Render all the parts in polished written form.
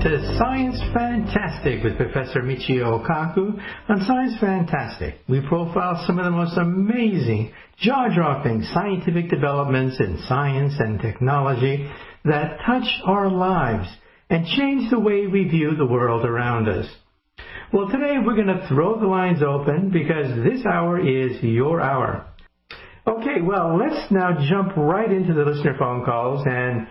to Science Fantastic with Professor Michio Kaku. On Science Fantastic, we profile some of the most amazing, jaw-dropping scientific developments in science and technology that touch our lives and change the way we view the world around us. Well, today we're going to throw the lines open because this hour is your hour. Okay, well, let's now jump right into the listener phone calls and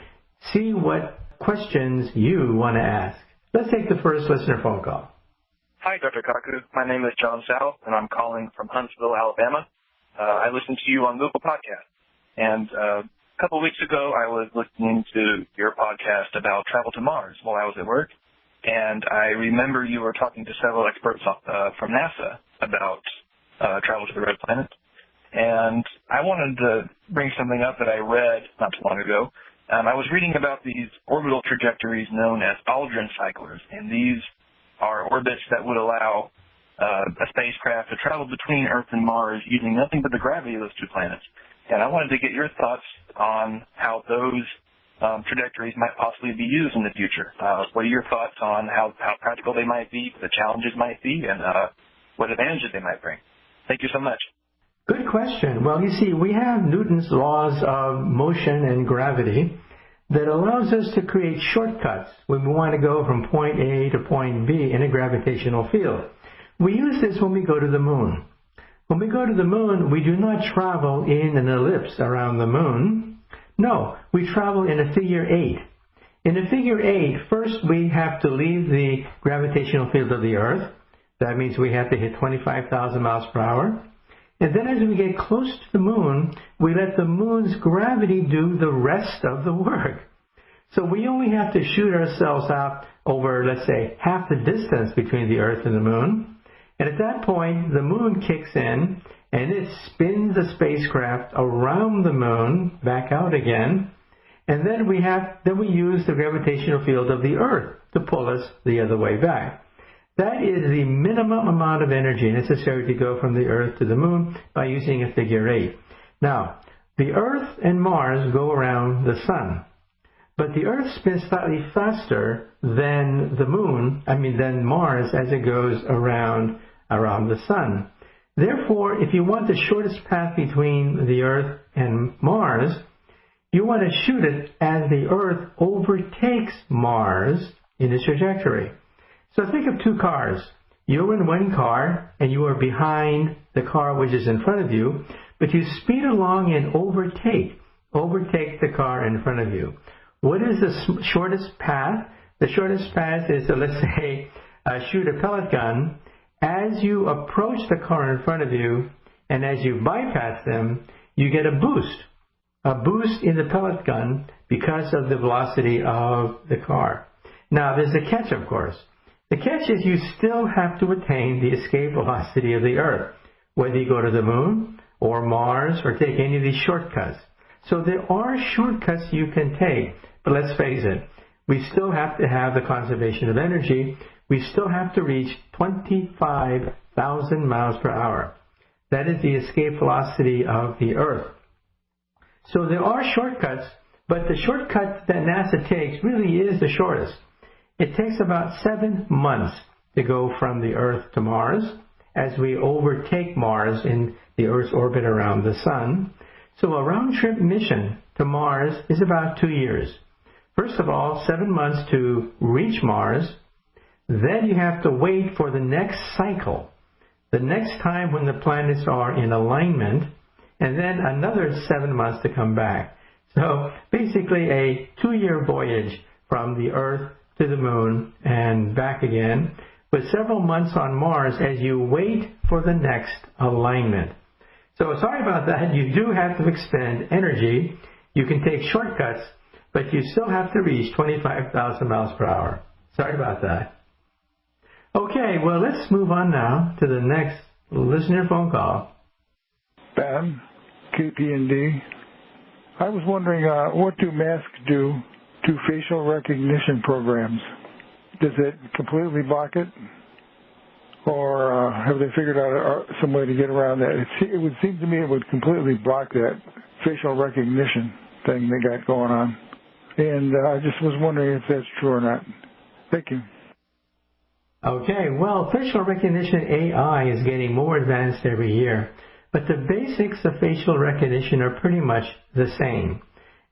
see what questions you want to ask. Let's take the first listener phone call. Hi, Dr. Kaku. My name is John South, and I'm calling from Huntsville, Alabama. I listen to you on Google Podcasts. And a couple of weeks ago, I was listening to your podcast about travel to Mars while I was at work. And I remember you were talking to several experts from NASA about travel to the red planet. And I wanted to bring something up that I read not too long ago. I was reading about these orbital trajectories known as Aldrin cyclers, and these are orbits that would allow a spacecraft to travel between Earth and Mars using nothing but the gravity of those two planets. And I wanted to get your thoughts on how those trajectories might possibly be used in the future. What are your thoughts on how practical they might be, what the challenges might be, and what advantages they might bring? Thank you so much. Good question. Well, you see, we have Newton's laws of motion and gravity that allows us to create shortcuts when we want to go from point A to point B in a gravitational field. We use this when we go to the moon. When we go to the moon, we do not travel in an ellipse around the moon. No, we travel in a figure 8. In a figure 8, first we have to leave the gravitational field of the Earth. That means we have to hit 25,000 miles per hour. And then as we get close to the moon, we let the moon's gravity do the rest of the work. So we only have to shoot ourselves out over, let's say, half the distance between the Earth and the moon. And at that point, the moon kicks in, and it spins the spacecraft around the moon, back out again. And then we use the gravitational field of the Earth to pull us the other way back. That is the minimum amount of energy necessary to go from the Earth to the moon by using a figure 8. Now, the Earth and Mars go around the sun, but the Earth spins slightly faster than than Mars as it goes around the sun. Therefore, if you want the shortest path between the Earth and Mars, you want to shoot it as the Earth overtakes Mars in its trajectory. So think of two cars. You're in one car, and you are behind the car which is in front of you, but you speed along and overtake the car in front of you. What is the shortest path? The shortest path is to, let's say, shoot a pellet gun. As you approach the car in front of you, and as you bypass them, you get a boost in the pellet gun because of the velocity of the car. Now, there's a catch, of course. The catch is you still have to attain the escape velocity of the Earth, whether you go to the moon or Mars or take any of these shortcuts. So there are shortcuts you can take, but let's face it, we still have to have the conservation of energy. We still have to reach 25,000 miles per hour. That is the escape velocity of the Earth. So there are shortcuts, but the shortcut that NASA takes really is the shortest. It takes about 7 months to go from the Earth to Mars as we overtake Mars in the Earth's orbit around the Sun. So a round-trip mission to Mars is about 2 years. First of all, 7 months to reach Mars. Then you have to wait for the next cycle, the next time when the planets are in alignment, and then another 7 months to come back. So basically a 2-year voyage from the Earth to the moon and back again, with several months on Mars as you wait for the next alignment. So sorry about that. You do have to expend energy. You can take shortcuts, but you still have to reach 25,000 miles per hour. Sorry about that. Okay, well, let's move on now to the next listener phone call. Ben, KPND. I was wondering, what do masks do to facial recognition programs? Does it completely block it? Or have they figured out some way to get around that? It would seem to me it would completely block that facial recognition thing they got going on. And I just was wondering if that's true or not. Thank you. Okay, well, facial recognition AI is getting more advanced every year, but the basics of facial recognition are pretty much the same.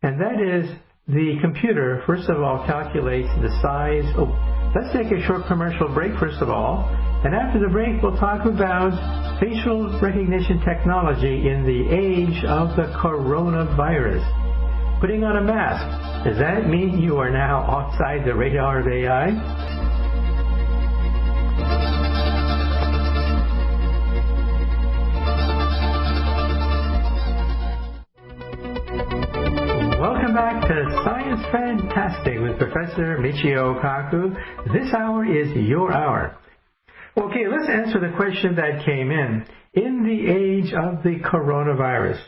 And that is the computer, first of all, calculates the size. Oh, let's take a short commercial break, first of all. And after the break, we'll talk about facial recognition technology in the age of the coronavirus. Putting on a mask, does that mean you are now outside the radar of AI? Welcome back to Science Fantastic with Professor Michio Kaku. This hour is your hour. Okay, let's answer the question that came in. In the age of the coronavirus,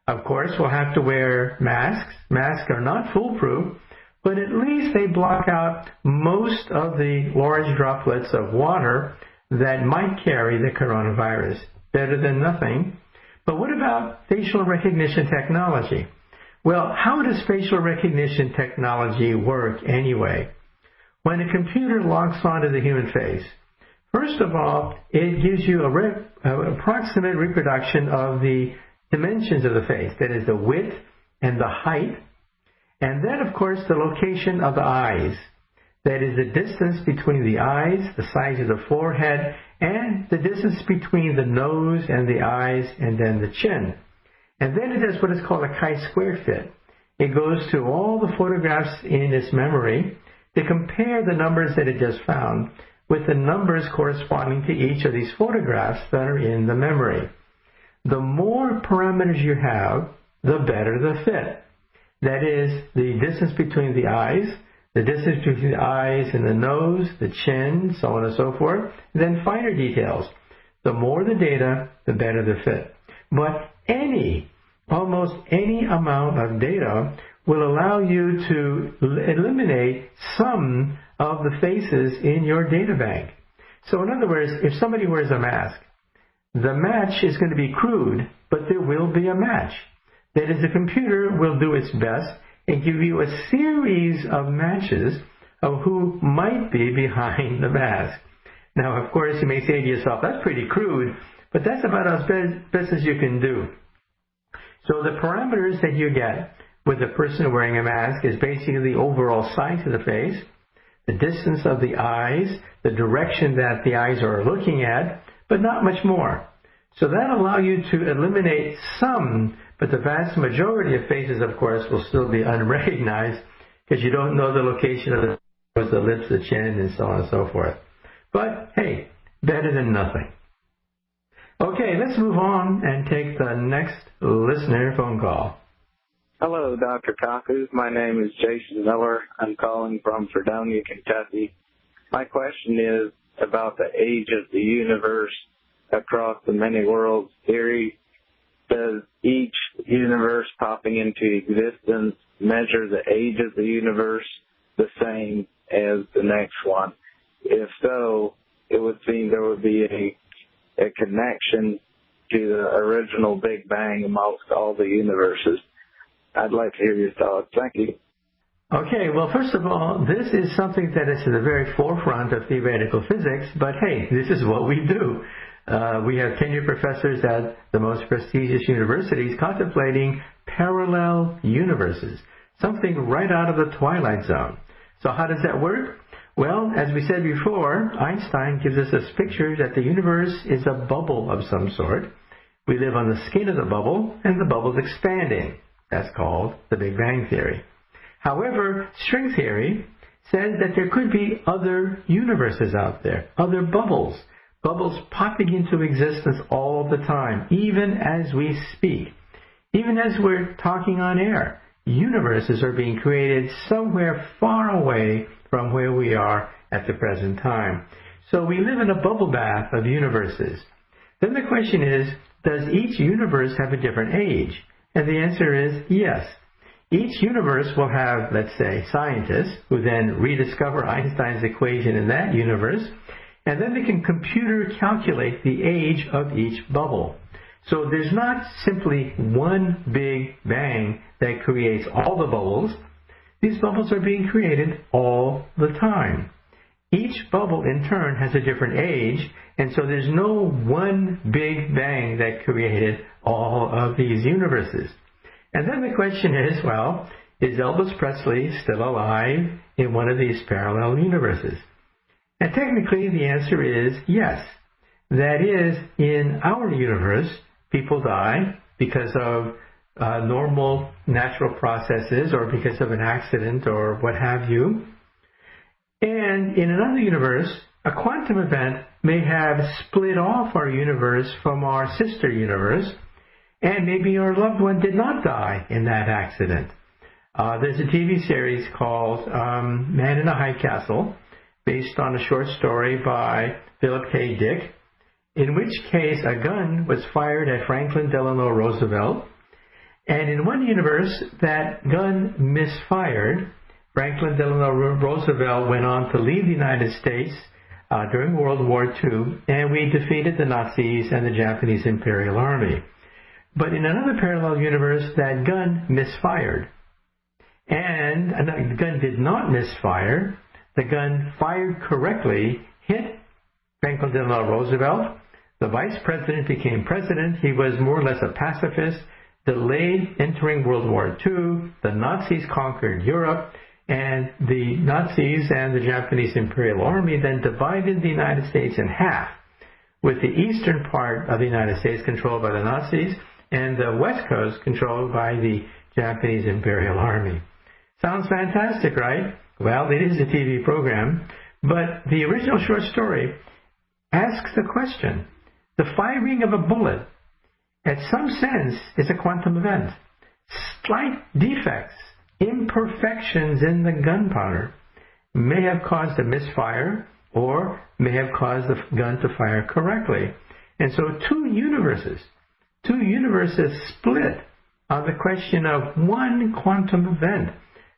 of course, we'll have to wear masks. Masks are not foolproof, but at least they block out most of the large droplets of water that might carry the coronavirus. Better than nothing. But what about facial recognition technology? Well, how does facial recognition technology work anyway? When a computer locks onto the human face, first of all, it gives you an approximate reproduction of the dimensions of the face, that is the width and the height, and then, of course, the location of the eyes, that is the distance between the eyes, the size of the forehead, and the distance between the nose and the eyes, and then the chin. And then it does what is called a chi-square fit. It goes through all the photographs in its memory to compare the numbers that it just found with the numbers corresponding to each of these photographs that are in the memory. The more parameters you have, the better the fit. That is, the distance between the eyes, the distance between the eyes and the nose, the chin, so on and so forth, and then finer details. The more the data, the better the fit. But almost any amount of data will allow you to eliminate some of the faces in your data bank. So in other words, if somebody wears a mask, the match is going to be crude, but there will be a match. That is, the computer will do its best and give you a series of matches of who might be behind the mask. Now, of course, you may say to yourself, that's pretty crude, but that's about as best as you can do. So the parameters that you get with a person wearing a mask is basically the overall size of the face, the distance of the eyes, the direction that the eyes are looking at, but not much more. So that'll allow you to eliminate some, but the vast majority of faces, of course, will still be unrecognized because you don't know the location of the nose, the lips, the chin, and so on and so forth. But hey, better than nothing. Okay, let's move on and take the next listener phone call. Hello, Dr. Kaku. My name is Jason Miller. I'm calling from Fredonia, Kentucky. My question is about the age of the universe across the many worlds theory. Does each universe popping into existence measure the age of the universe the same as the next one? If so, it would seem there would be a connection to the original Big Bang amongst all the universes. I'd like to hear your thoughts. Thank you. Okay, well, first of all, this is something that is in the very forefront of theoretical physics, but hey, this is what we do. We have tenured professors at the most prestigious universities contemplating parallel universes, something right out of the Twilight Zone. So how does that work? Well, as we said before, Einstein gives us this picture that the universe is a bubble of some sort. We live on the skin of the bubble, and the bubble is expanding. That's called the Big Bang Theory. However, string theory says that there could be other universes out there, other bubbles popping into existence all the time, even as we speak. Even as we're talking on air, universes are being created somewhere far away from where we are at the present time. So we live in a bubble bath of universes. Then the question is, does each universe have a different age? And the answer is yes. Each universe will have, let's say, scientists who then rediscover Einstein's equation in that universe, and then they can computer calculate the age of each bubble. So there's not simply one big bang that creates all the bubbles. These bubbles are being created all the time. Each bubble in turn has a different age, and so there's no one big bang that created all of these universes. And then the question is, well, is Elvis Presley still alive in one of these parallel universes? And technically the answer is yes. That is, in our universe, people die because of normal natural processes or because of an accident or what have you. And in another universe, a quantum event may have split off our universe from our sister universe, and maybe our loved one did not die in that accident. There's a TV series called Man in a High Castle, based on a short story by Philip K. Dick, in which case a gun was fired at Franklin Delano Roosevelt, and in one universe that gun misfired. Franklin Delano Roosevelt went on to leave the United States during World War II, and we defeated the Nazis and the Japanese Imperial Army. But in another parallel universe, that gun misfired. And the gun did not misfire. The gun fired correctly, hit Franklin Delano Roosevelt. The vice president became president. He was more or less a pacifist, delayed entering World War II. The Nazis conquered Europe. And the Nazis and the Japanese Imperial Army then divided the United States in half, with the eastern part of the United States controlled by the Nazis and the west coast controlled by the Japanese Imperial Army. Sounds fantastic, right? Well, it is a TV program, but the original short story asks the question. The firing of a bullet, at some sense, is a quantum event. Slight defects, imperfections in the gunpowder may have caused a misfire or may have caused the gun to fire correctly. And so two universes split on the question of one quantum event.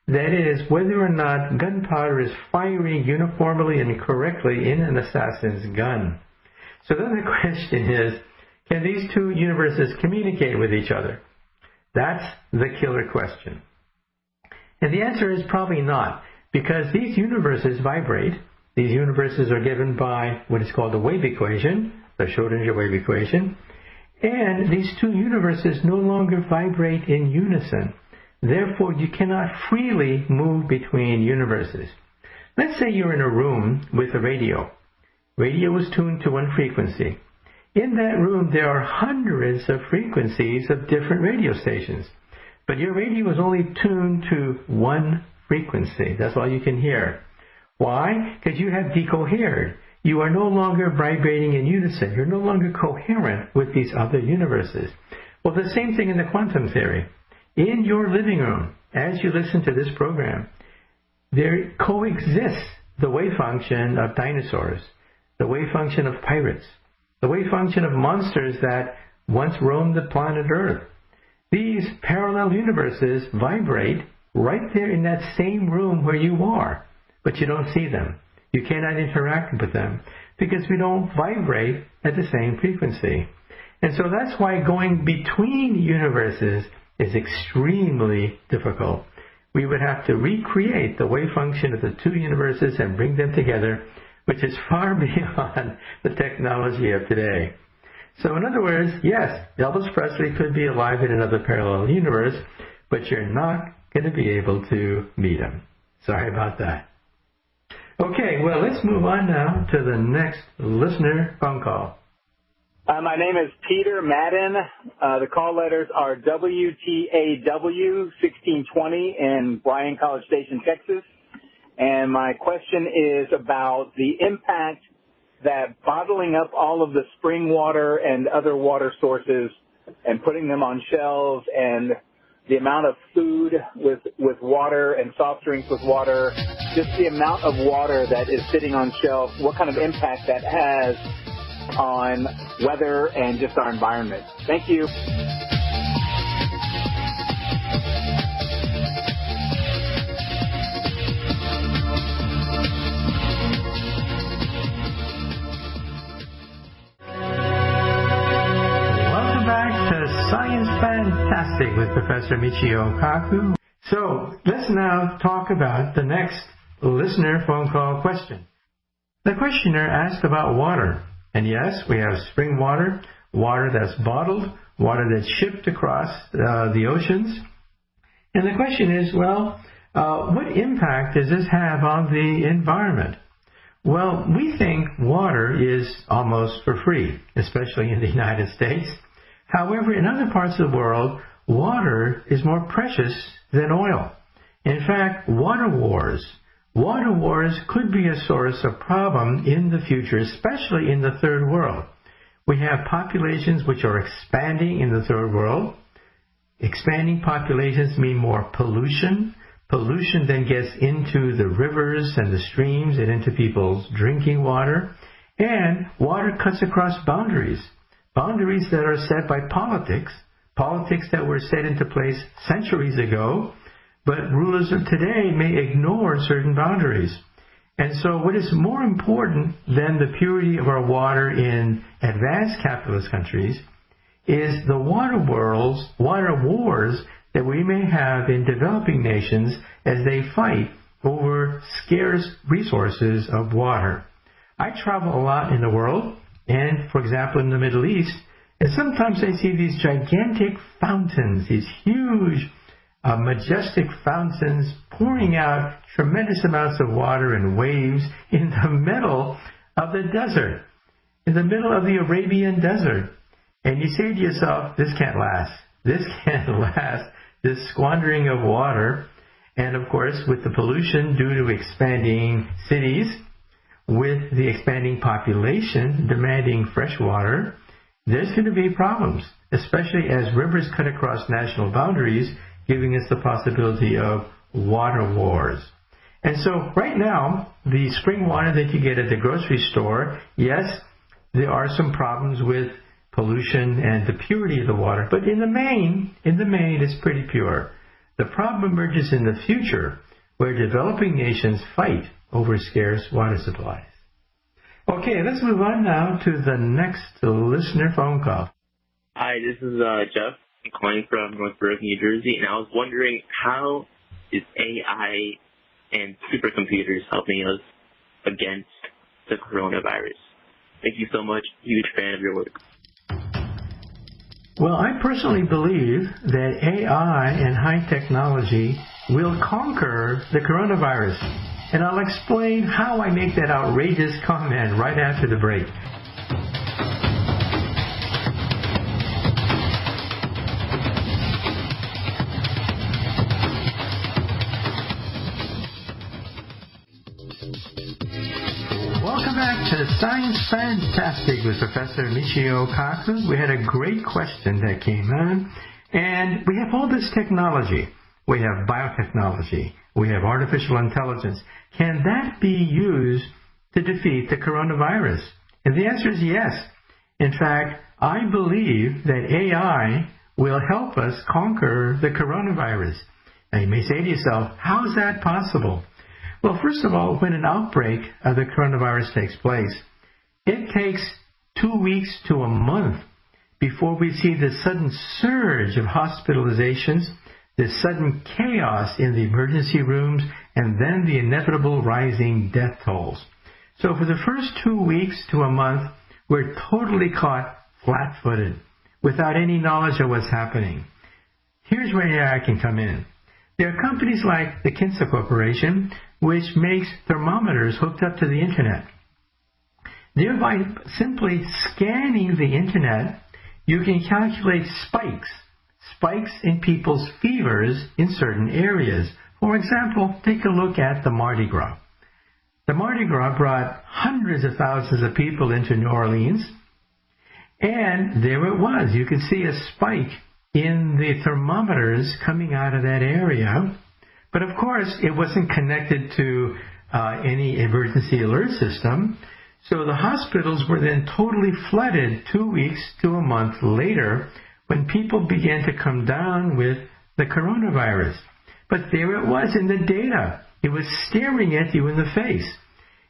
That is, whether or not gunpowder is firing uniformly and correctly in an assassin's gun. So then the question is, can these two universes communicate with each other? That's the killer question. And the answer is probably not, because these universes vibrate. These universes are given by what is called the wave equation, the Schrodinger wave equation, and these two universes no longer vibrate in unison. Therefore, you cannot freely move between universes. Let's say you're in a room with a radio. Radio is tuned to one frequency. In that room, there are hundreds of frequencies of different radio stations. But your radio is only tuned to one frequency. That's all you can hear. Why? Because you have decohered. You are no longer vibrating in unison. You're no longer coherent with these other universes. Well, the same thing in the quantum theory. In your living room, as you listen to this program, there coexists the wave function of dinosaurs, the wave function of pirates, the wave function of monsters that once roamed the planet Earth. These parallel universes vibrate right there in that same room where you are, but you don't see them. You cannot interact with them because we don't vibrate at the same frequency. And so that's why going between universes is extremely difficult. We would have to recreate the wave function of the two universes and bring them together, which is far beyond the technology of today. So in other words, yes, Elvis Presley could be alive in another parallel universe, but you're not going to be able to meet him. Sorry about that. Okay, well, let's move on now to the next listener phone call. My name is Peter Madden. The call letters are WTAW1620 in Bryan, College Station, Texas. And my question is about the impact that bottling up all of the spring water and other water sources and putting them on shelves and the amount of food with water and soft drinks with water, just the amount of water that is sitting on shelves, what kind of impact that has on weather and just our environment. Thank you. Welcome back to Science Fantastic with Professor Michio Kaku. So let's now talk about the next listener phone call question. The questioner asked about water. And yes, we have spring water, water that's bottled, water that's shipped across the oceans. And the question is, well, what impact does this have on the environment? Well, we think water is almost for free, especially in the United States. However, in other parts of the world, water is more precious than oil. In fact, water wars could be a source of problem in the future, especially in the third world. We have populations which are expanding in the third world. Expanding populations mean more pollution. Pollution then gets into the rivers and the streams and into people's drinking water. And water cuts across boundaries. Boundaries that are set by politics. Politics that were set into place centuries ago. But rulers of today may ignore certain boundaries. And so what is more important than the purity of our water in advanced capitalist countries is the water wars that we may have in developing nations as they fight over scarce resources of water. I travel a lot in the world, and for example in the Middle East, and sometimes I see these gigantic fountains, these huge, majestic fountains pouring out tremendous amounts of water and waves in the middle of the desert, in the middle of the Arabian desert. And you say to yourself, this can't last. This can't last. This squandering of water, and of course with the pollution due to expanding cities, with the expanding population demanding fresh water, there's going to be problems, especially as rivers cut across national boundaries, giving us the possibility of water wars. And so right now, the spring water that you get at the grocery store, yes, there are some problems with pollution and the purity of the water, but in the main, it's pretty pure. The problem emerges in the future, where developing nations fight over scarce water supplies. Okay, let's move on now to the next listener phone call. Hi, this is Jeff. I'm calling from Northbrook, New Jersey, and I was wondering, how is AI and supercomputers helping us against the coronavirus? Thank you so much. Huge fan of your work. Well, I personally believe that AI and high technology will conquer the coronavirus. And I'll explain how I make that outrageous comment right after the break. Welcome back to Science Fantastic with Professor Michio Kaku. We had a great question that came in, and we have all this technology. We have biotechnology. We have artificial intelligence. Can that be used to defeat the coronavirus? And the answer is yes. In fact, I believe that AI will help us conquer the coronavirus. Now you may say to yourself, how is that possible? Well, first of all, when an outbreak of the coronavirus takes place, it takes 2 weeks to a month before we see the sudden surge of hospitalizations, the sudden chaos in the emergency rooms, and then the inevitable rising death tolls. So for the first 2 weeks to a month, we're totally caught flat-footed, without any knowledge of what's happening. Here's where AI can come in. There are companies like the Kinsa Corporation, which makes thermometers hooked up to the Internet. Thereby, simply scanning the Internet, you can calculate spikes in people's fevers in certain areas. For example, take a look at the Mardi Gras. The Mardi Gras brought hundreds of thousands of people into New Orleans, and there it was. You could see a spike in the thermometers coming out of that area. But of course, it wasn't connected to any emergency alert system. So the hospitals were then totally flooded 2 weeks to a month later when people began to come down with the coronavirus. But there it was in the data. It was staring at you in the face.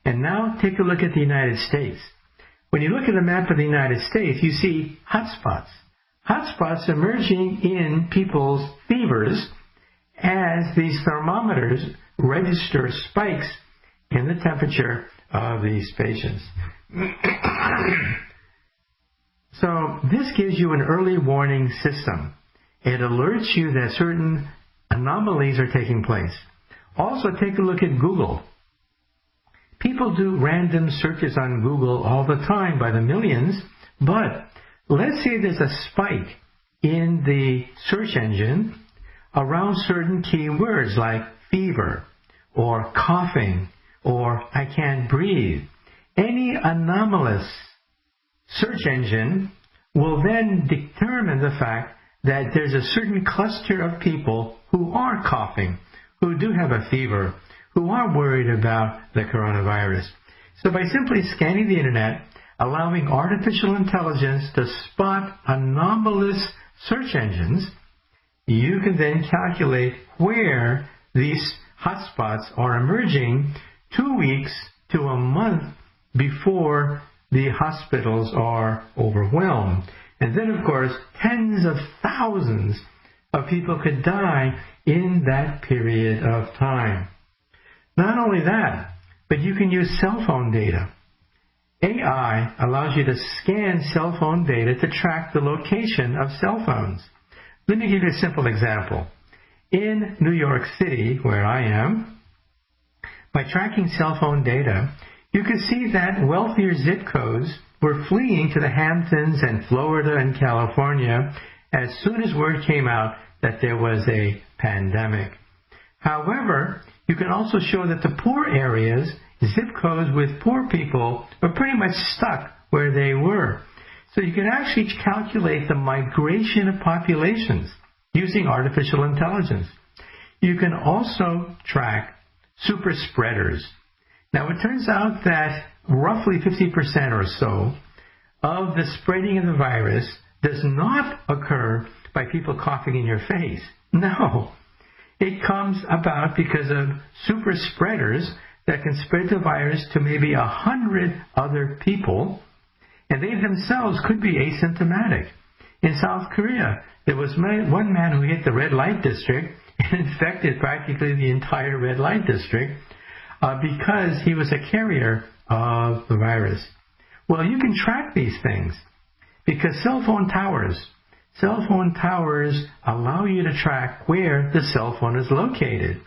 And now take a look at the United States. When you look at a map of the United States, you see hotspots. Hotspots emerging in people's fevers as these thermometers register spikes in the temperature of these patients. So this gives you an early warning system. It alerts you that certain anomalies are taking place. Also, take a look at Google. People do random searches on Google all the time by the millions, but let's say there's a spike in the search engine around certain keywords like fever or coughing or I can't breathe. Any anomalous search engine will then determine the fact that there's a certain cluster of people who are coughing, who do have a fever, who are worried about the coronavirus. So by simply scanning the internet, allowing artificial intelligence to spot anomalous search engines, you can then calculate where these hotspots are emerging 2 weeks to a month before the hospitals are overwhelmed. And then, of course, tens of thousands of people could die in that period of time. Not only that, but you can use cell phone data. AI allows you to scan cell phone data to track the location of cell phones. Let me give you a simple example. In New York City, where I am, by tracking cell phone data, you can see that wealthier zip codes were fleeing to the Hamptons and Florida and California as soon as word came out that there was a pandemic. However, you can also show that the poor areas, zip codes with poor people, were pretty much stuck where they were. So you can actually calculate the migration of populations using artificial intelligence. You can also track super spreaders. Now, it turns out that roughly 50% or so of the spreading of the virus does not occur by people coughing in your face. No. It comes about because of super spreaders that can spread the virus to maybe 100 other people, and they themselves could be asymptomatic. In South Korea, there was one man who hit the red light district and infected practically the entire red light district because he was a carrier of the virus. Well, you can track these things because cell phone towers allow you to track where the cell phone is located.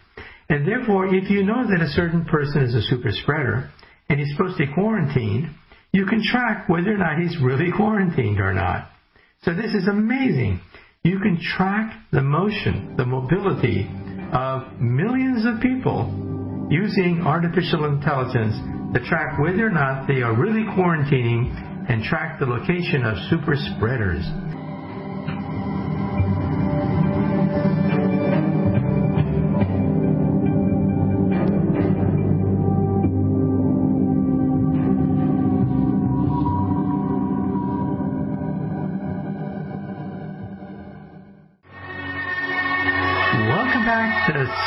And therefore, if you know that a certain person is a super spreader and he's supposed to be quarantined, you can track whether or not he's really quarantined or not. So this is amazing. You can track the motion, the mobility of millions of people using artificial intelligence to track whether or not they are really quarantining and track the location of super spreaders.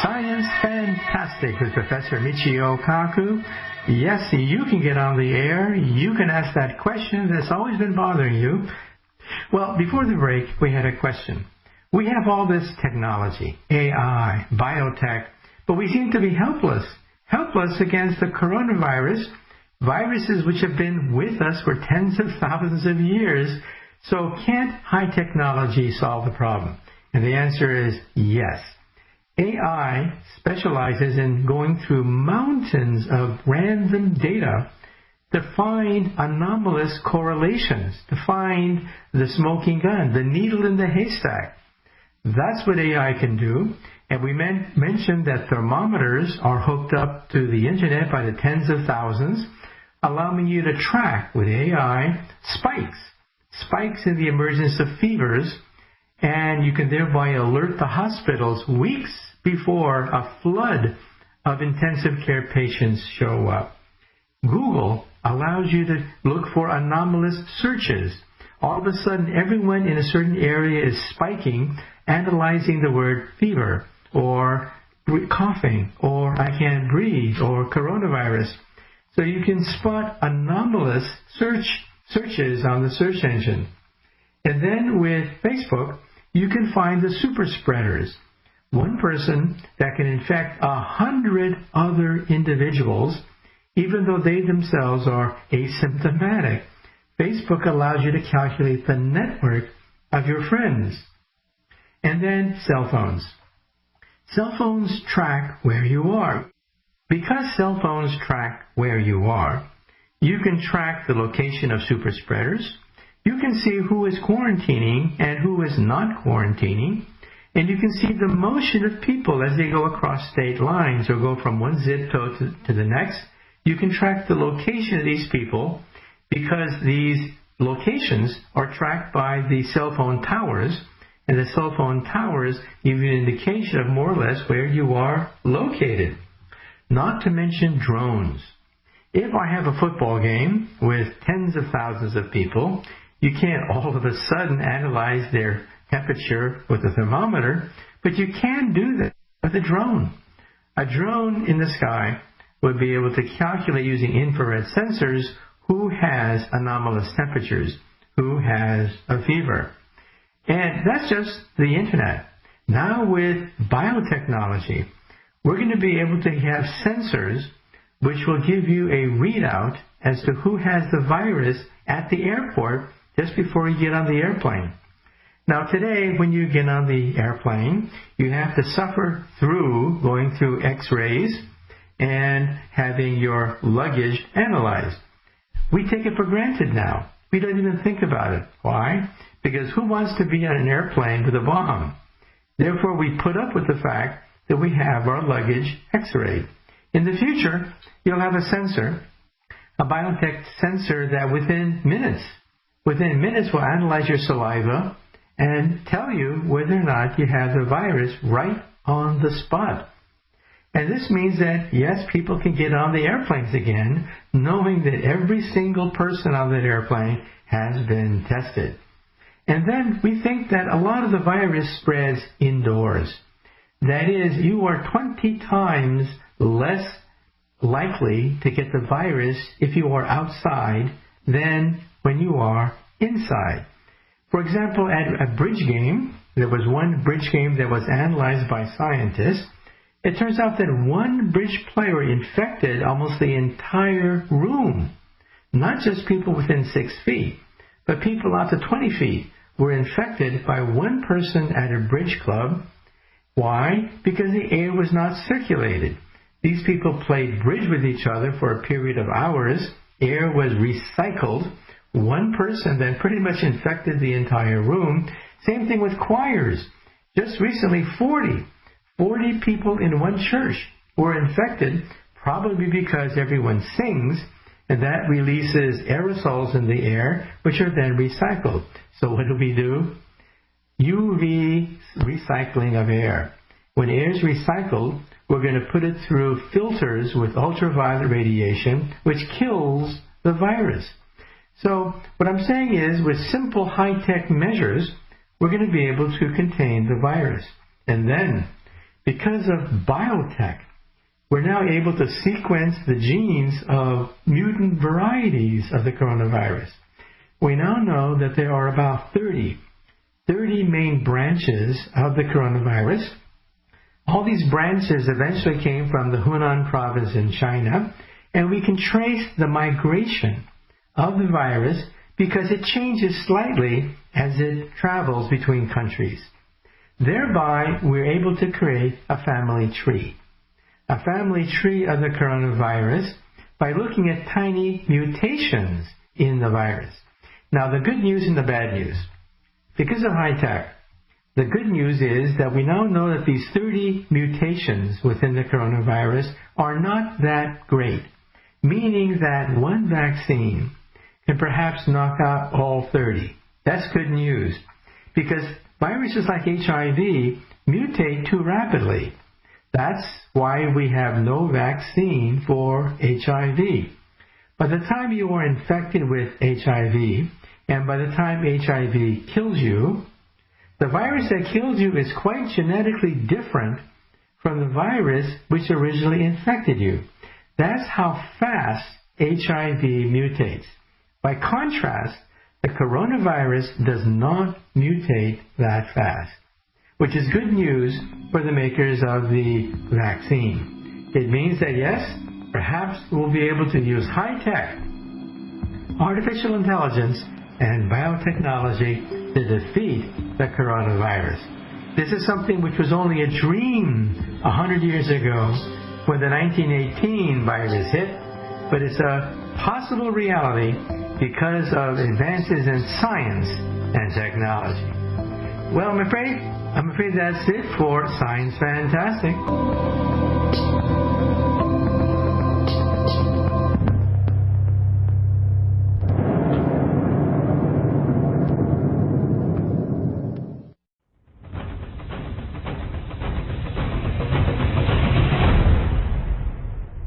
Science Fantastic with Professor Michio Kaku. Yes, you can get on the air. You can ask that question that's always been bothering you. Well, before the break, we had a question. We have all this technology, AI, biotech, but we seem to be helpless against the coronavirus, viruses which have been with us for tens of thousands of years. So can't high technology solve the problem? And the answer is yes. AI specializes in going through mountains of random data to find anomalous correlations, to find the smoking gun, the needle in the haystack. That's what AI can do. And we mentioned that thermometers are hooked up to the internet by the tens of thousands, allowing you to track with AI spikes in the emergence of fevers, and you can thereby alert the hospitals weeks before a flood of intensive care patients show up. Google allows you to look for anomalous searches. All of a sudden, everyone in a certain area is spiking, analyzing the word fever, or coughing, or I can't breathe, or coronavirus. So you can spot anomalous searches on the search engine. And then with Facebook, you can find the super spreaders. One person that can infect 100 other individuals, even though they themselves are asymptomatic. Facebook allows you to calculate the network of your friends. And then cell phones. Cell phones track where you are. Because cell phones track where you are, you can track the location of super spreaders. You can see who is quarantining and who is not quarantining. And you can see the motion of people as they go across state lines or go from one zip code to the next. You can track the location of these people because these locations are tracked by the cell phone towers. And the cell phone towers give you an indication of more or less where you are located. Not to mention drones. If I have a football game with tens of thousands of people, you can't all of a sudden analyze their temperature with a thermometer, but you can do that with a drone. A drone in the sky would be able to calculate using infrared sensors who has anomalous temperatures, who has a fever. And that's just the internet. Now with biotechnology, we're going to be able to have sensors which will give you a readout as to who has the virus at the airport just before you get on the airplane. Now today, when you get on the airplane, you have to suffer through going through x-rays and having your luggage analyzed. We take it for granted now. We don't even think about it. Why? Because who wants to be on an airplane with a bomb? Therefore, we put up with the fact that we have our luggage x-rayed. In the future, you'll have a sensor, a biotech sensor that within minutes will analyze your saliva and tell you whether or not you have the virus right on the spot. And this means that, yes, people can get on the airplanes again, knowing that every single person on that airplane has been tested. And then we think that a lot of the virus spreads indoors. That is, you are 20 times less likely to get the virus if you are outside than when you are inside. For example, at a bridge game, there was one bridge game that was analyzed by scientists. It turns out that one bridge player infected almost the entire room. Not just people within 6 feet, but people out to 20 feet were infected by one person at a bridge club. Why? Because the air was not circulated. These people played bridge with each other for a period of hours. Air was recycled. One person then pretty much infected the entire room. Same thing with choirs. Just recently, 40 people in one church were infected, probably because everyone sings, and that releases aerosols in the air, which are then recycled. So what do? UV recycling of air. When air is recycled, we're going to put it through filters with ultraviolet radiation, which kills the virus. So what I'm saying is, with simple high-tech measures, we're going to be able to contain the virus. And then, because of biotech, we're now able to sequence the genes of mutant varieties of the coronavirus. We now know that there are about 30 main branches of the coronavirus. All these branches eventually came from the Hunan province in China, and we can trace the migration of the virus because it changes slightly as it travels between countries. Thereby, we're able to create a family tree. A family tree of the coronavirus by looking at tiny mutations in the virus. Now, the good news and the bad news. Because of high tech, the good news is that we now know that these 30 mutations within the coronavirus are not that great, meaning that one vaccine can perhaps knock out all 30. That's good news, because viruses like HIV mutate too rapidly. That's why we have no vaccine for HIV. By the time you are infected with HIV, and by the time HIV kills you, the virus that kills you is quite genetically different from the virus which originally infected you. That's how fast HIV mutates. By contrast, the coronavirus does not mutate that fast. which is good news for the makers of the vaccine. It means that, yes, perhaps we'll be able to use high-tech, artificial intelligence, and biotechnology to defeat the coronavirus. This is something which was only a dream 100 years ago when the 1918 virus hit, but it's a possible reality because of advances in science and technology. Well, I'm afraid that's it for Science Fantastic.